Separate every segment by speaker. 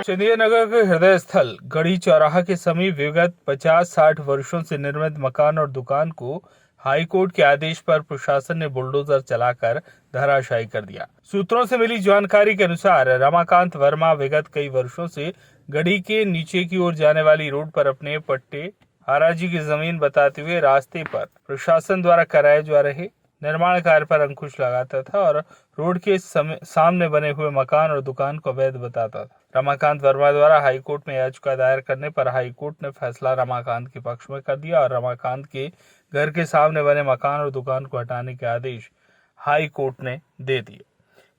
Speaker 1: चंदिया नगर के हृदय स्थल गढ़ी चौराहा के समीप विगत 50-60 वर्षों से निर्मित मकान और दुकान को हाईकोर्ट के आदेश पर प्रशासन ने बुलडोजर चलाकर धराशायी कर दिया। सूत्रों से मिली जानकारी के अनुसार रमाकांत वर्मा विगत कई वर्षों से गढ़ी के नीचे की ओर जाने वाली रोड पर अपने पट्टे हराजी की जमीन बताते हुए रास्ते पर प्रशासन द्वारा कराए जा रहे निर्माण कार्य पर अंकुश लगाता था और रोड के सामने बने हुए मकान और दुकान को अवैध बताता था। रमाकांत वर्मा द्वारा हाईकोर्ट में याचिका दायर करने पर हाईकोर्ट ने फैसला रमाकांत के पक्ष में कर दिया और रमाकांत के घर के सामने बने मकान और दुकान को हटाने के आदेश हाईकोर्ट ने दे दिए।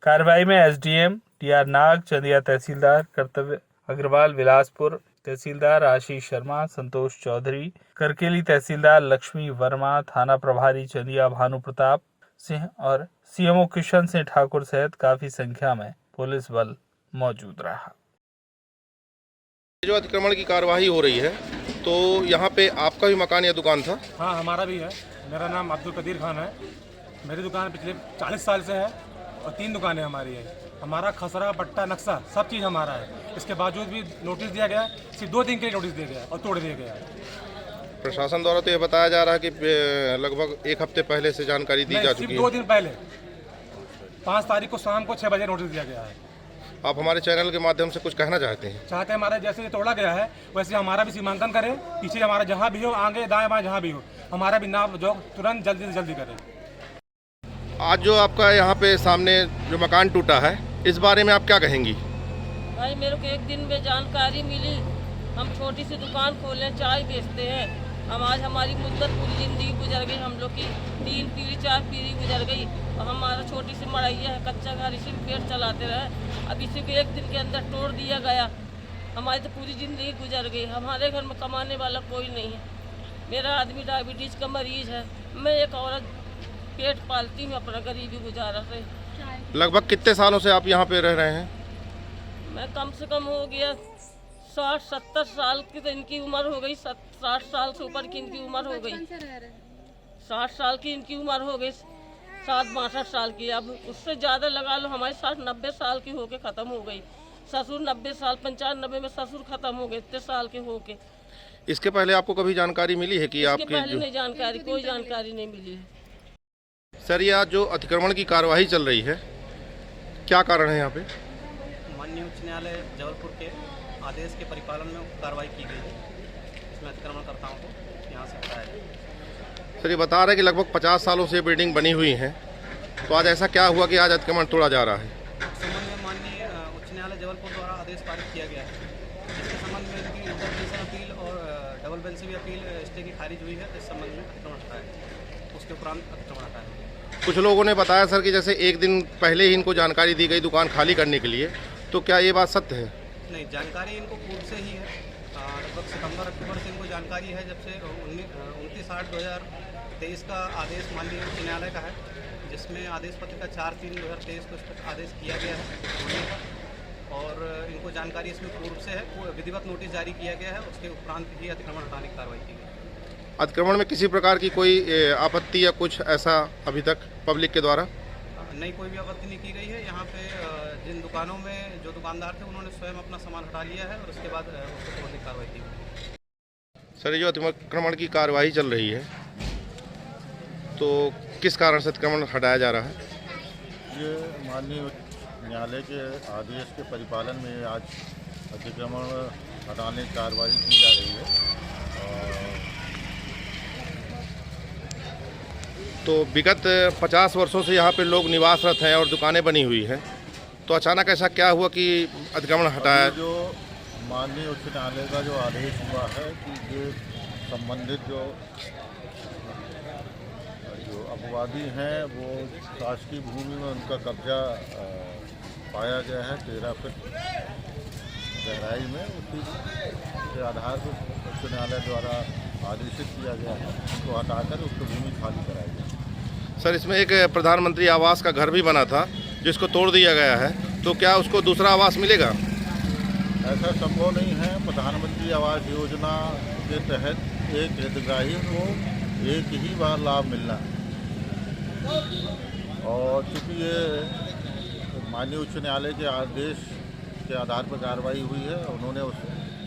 Speaker 1: कार्रवाई में एसडीएम टीआर नाग, चंदिया तहसीलदार कर्तव्य अग्रवाल, विलासपुर तहसीलदार आशीष शर्मा, संतोष चौधरी, करकेली तहसीलदार लक्ष्मी वर्मा, थाना प्रभारी चंदिया भानु प्रताप सिंह और सीएमओ किशन सिंह ठाकुर सहित काफी संख्या में पुलिस बल मौजूद रहा।
Speaker 2: जो अतिक्रमण की कार्यवाही हो रही है तो यहाँ पे आपका भी मकान या दुकान था?
Speaker 3: हाँ, हमारा भी है। मेरा नाम अब्दुल कदीर खान है। मेरी दुकान पिछले 40 साल से है और 3 दुकानें हमारी है। हमारा खसरा, पट्टा, नक्शा सब चीज़ हमारा है। इसके बावजूद भी नोटिस दिया गया, सिर्फ 2 दिन के लिए नोटिस दिया गया और तोड़ दिया गया।
Speaker 2: प्रशासन द्वारा तो ये बताया जा रहा है कि लगभग 1 हफ्ते पहले से जानकारी दी जा चुकी है।
Speaker 3: 2 दिन पहले 5 तारीख को शाम को 6 बजे नोटिस दिया गया है।
Speaker 2: आप हमारे चैनल के माध्यम से कुछ कहना चाहते हैं?
Speaker 3: चाहते हैं हमारा जैसे ये तोड़ा गया है वैसे हमारा भी सीमांकन करें, पीछे हमारा जहाँ भी हो, आगे दाएं बाएं जहाँ भी हो, हमारा भी नाम जो तुरंत जल्दी से जल्दी करें।
Speaker 2: आज जो आपका यहाँ पे सामने जो मकान टूटा है, इस बारे में आप क्या कहेंगी?
Speaker 4: भाई मेरे को एक दिन में जानकारी मिली। हम छोटी सी दुकान खोले, चाय बेचते हैं। हम आज हमारी मुद्दत पूरी ज़िंदगी गुजर गई। हम लोग की 3 पीढ़ी 4 पीढ़ी गुजर गई और हमारा छोटी सी मड़ैया है, कच्चा घर, इसी में पेट चलाते रहे। अब इसी को एक दिन के अंदर तोड़ दिया गया। हमारी तो पूरी ज़िंदगी गुजर गई। हमारे घर में कमाने वाला कोई नहीं है। मेरा आदमी डायबिटीज़ का मरीज़ है। मैं एक औरत पेट पालती हूँ, अपना गरीबी गुजारा से।
Speaker 2: लगभग कितने सालों से आप यहाँ पे रह रहे हैं?
Speaker 4: मैं कम से कम हो गया 60-70 साल की तो इनकी उम्र हो गई। 60 साल से ऊपर की इनकी उम्र हो गई। 60 साल की इनकी उम्र हो गई, 62 साल की। अब उससे ज़्यादा लगा लो, हमारी 60-90 साल की होके ख़त्म हो गई। ससुर 90 साल, 95 में ससुर ख़त्म हो गए, इतने साल के होके।
Speaker 2: इसके पहले आपको कभी जानकारी मिली है कि आपकी
Speaker 4: पहले नहीं जानकारी, कोई जानकारी नहीं मिली है।
Speaker 2: सर, यह जो अतिक्रमण की कार्यवाही चल रही है, क्या कारण है यहाँ पे?
Speaker 5: माननीय उच्च न्यायालय जबलपुर के आदेश के परिपालन में कार्रवाई की गई है। इसमें अतिक्रमणकर्ताओं को यहाँ से हटाया जाए।
Speaker 2: सर, ये बता रहे हैं कि लगभग 50 सालों से बिल्डिंग बनी हुई है, तो आज ऐसा क्या हुआ कि आज अतिक्रमण तोड़ा जा रहा है?
Speaker 5: इस संबंध में माननीय उच्च न्यायालय जबलपुर द्वारा आदेश पारित किया गया है। इसके संबंध में इनकी इंटरप्रिटेशन अपील और डबल बेंच से भी अपील स्टे की खारिज हुई है। इस संबंध में अतिक्रमण हटाया है, उसके उपरांत अतिक्रमण हटाया है।
Speaker 2: कुछ लोगों ने बताया सर कि जैसे एक दिन पहले ही इनको जानकारी दी गई दुकान खाली करने के लिए, तो क्या ये बात सत्य है?
Speaker 5: नहीं, जानकारी इनको पूर्व से ही है। लगभग सितंबर-अक्टूबर से इनको जानकारी है, जब से 29/8/2023 का आदेश माननीय उच्च न्यायालय का है, जिसमें आदेश पत्र का 4/3/2023 को इस पर आदेश किया गया है और इनको जानकारी इसमें पूर्व से है। विधिवत नोटिस जारी किया गया है, उसके उपरांत ही अतिक्रमण हटाने की कार्रवाई की गई।
Speaker 2: अतिक्रमण में किसी प्रकार की कोई आपत्ति या कुछ ऐसा अभी तक पब्लिक के द्वारा?
Speaker 5: नहीं, कोई भी आपत्ति नहीं की गई है। यहाँ पे जिन दुकानों में जो दुकानदार थे उन्होंने स्वयं अपना सामान हटा लिया है और उसके बाद उसको तोड़ने की कार्रवाई की गई।
Speaker 2: सर, ये जो अतिक्रमण की कार्यवाही चल रही है, तो किस कारण से अतिक्रमण हटाया जा रहा है?
Speaker 6: ये माननीय न्यायालय के आदेश के परिपालन में आज अतिक्रमण हटाने की कार्रवाई की जा रही है।
Speaker 2: तो विगत 50 वर्षों से यहाँ पे लोग निवासरत हैं और दुकानें बनी हुई हैं, तो अचानक ऐसा क्या हुआ कि अतिक्रमण हटाया?
Speaker 6: जो माननीय उच्च न्यायालय का जो आदेश हुआ है कि ये संबंधित जो अपवादी हैं वो शासकीय भूमि में उनका कब्जा पाया गया है 13 फीट गहराई में, उसी के आधार पर उच्च न्यायालय द्वारा आदेशित किया गया है उनको हटाकर उसको भूमि खाली कराई जाए।
Speaker 2: सर, इसमें एक प्रधानमंत्री आवास का घर भी बना था जिसको तोड़ दिया गया है, तो क्या उसको दूसरा आवास मिलेगा?
Speaker 6: ऐसा संभव नहीं है। प्रधानमंत्री आवास योजना के तहत एक हितग्राही को एक ही बार लाभ मिलना है और चूँकि ये माननीय उच्च न्यायालय के आदेश उसके आधार पर कार्रवाई हुई है। उन्होंने उस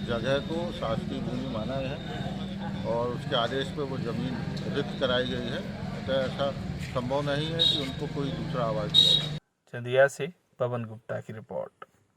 Speaker 6: जगह को शासकीय भूमि माना है और उसके आदेश पर वो ज़मीन रिक्त कराई गई है। तो ऐसा संभव नहीं है कि उनको कोई दूसरा आवाज़ दिया जाए।
Speaker 1: चंदिया से पवन गुप्ता की रिपोर्ट।